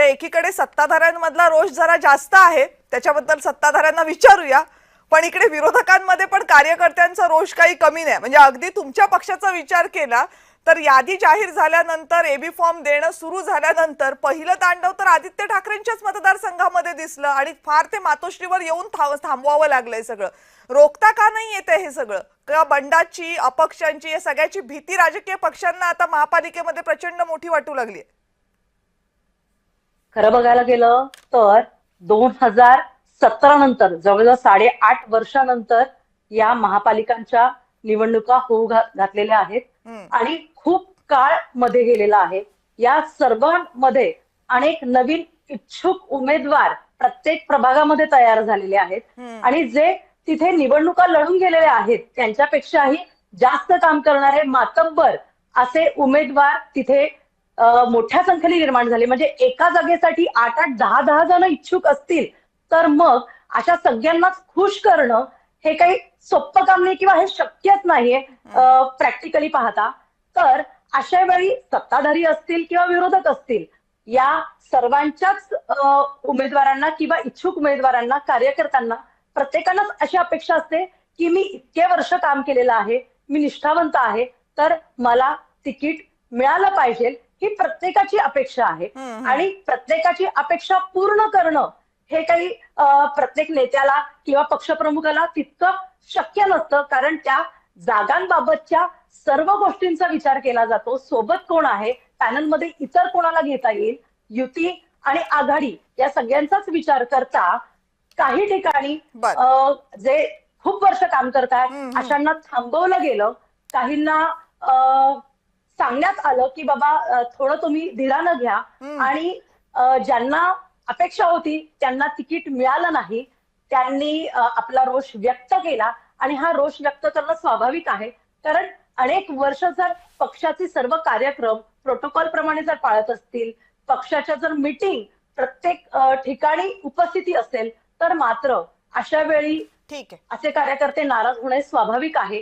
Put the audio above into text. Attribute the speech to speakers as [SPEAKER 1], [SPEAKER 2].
[SPEAKER 1] एकीकडे सत्ताधाऱ्यांमधला रोष जरा जास्त आहे, त्याच्याबद्दल सत्ताधाऱ्यांना विचारूया. पण इकडे विरोधकांमध्ये पण कार्यकर्त्यांचा रोष काही कमी नाही. म्हणजे अगदी तुमच्या पक्षाचा विचार केला तर यादी जाहीर झाल्यानंतर, एबी फॉर्म देणं सुरू झाल्यानंतर पहिलं तांडव तर आदित्य ठाकरेंच्याच मतदारसंघामध्ये दिसलं आणि फार ते मातोश्रीवर येऊन थांबवावं लागलंय सगळं. रोखता का नाही येते हे सगळं? का बंडाची, अपक्षांची, या सगळ्याची भीती राजकीय पक्षांना आता महापालिकेमध्ये प्रचंड मोठी वाटू लागली?
[SPEAKER 2] खरं बघायला गेलं तर 2017 नंतर जवळजवळ 8.5 वर्षानंतर या महापालिकांच्या निवडणुका होऊ घातलेल्या आहेत आणि खूप काळ मध्ये गेलेला आहे. या सर्वांमध्ये अनेक नवीन इच्छुक उमेदवार प्रत्येक प्रभागामध्ये तयार झालेले आहेत आणि जे तिथे निवडणुका लढून गेलेले आहेत त्यांच्यापेक्षाही जास्त काम करणारे मातब्बर असे उमेदवार तिथे मोठ्या संख्येने निर्माण झाले. म्हणजे एका जागेसाठी 8-8, 10-10 जण इच्छुक असतील तर मग अशा सगळ्यांनाच खुश करणं हे काही सोपं काम नाही किंवा हे शक्यच नाहीये प्रॅक्टिकली पाहता. तर अशा वेळी सत्ताधारी असतील किंवा विरोधक असतील, या सर्वांच्याच उमेदवारांना किंवा इच्छुक उमेदवारांना, कार्यकर्त्यांना प्रत्येकालाच अशी अपेक्षा असते की मी इतके वर्ष काम केलेलं आहे, मी निष्ठावंत आहे, तर मला तिकीट मिळालं पाहिजे, ही प्रत्येकाची अपेक्षा आहे. आणि प्रत्येकाची अपेक्षा पूर्ण करणं हे काही प्रत्येक नेत्याला किंवा पक्षप्रमुखाला तितकं शक्य नसतं, कारण त्या जागांबाबतच्या सर्व गोष्टींचा विचार केला जातो. सोबत कोण आहे, पॅनलमध्ये इतर कोणाला घेता येईल, युती आणि आघाडी या सगळ्यांचाच विचार करता काही ठिकाणी जे खूप वर्ष काम करतायत अशांना थांबवलं गेलं. काहींना सांगण्यात आलं की बाबा थोडं तुम्ही धीरानं घ्या, आणि ज्यांना अपेक्षा होती त्यांना तिकीट मिळालं नाही, त्यांनी आपला रोष व्यक्त केला. आणि हा रोष व्यक्त करणं स्वाभाविक आहे, कारण अनेक वर्ष जर पक्षाचे सर्व कार्यक्रम प्रोटोकॉल प्रमाणे जर पाळत असतील, पक्षाच्या जर मीटिंग प्रत्येक ठिकाणी उपस्थिती असेल, तर मात्र अशा वेळी असे कार्यकर्ते नाराज होणे स्वाभाविक आहे.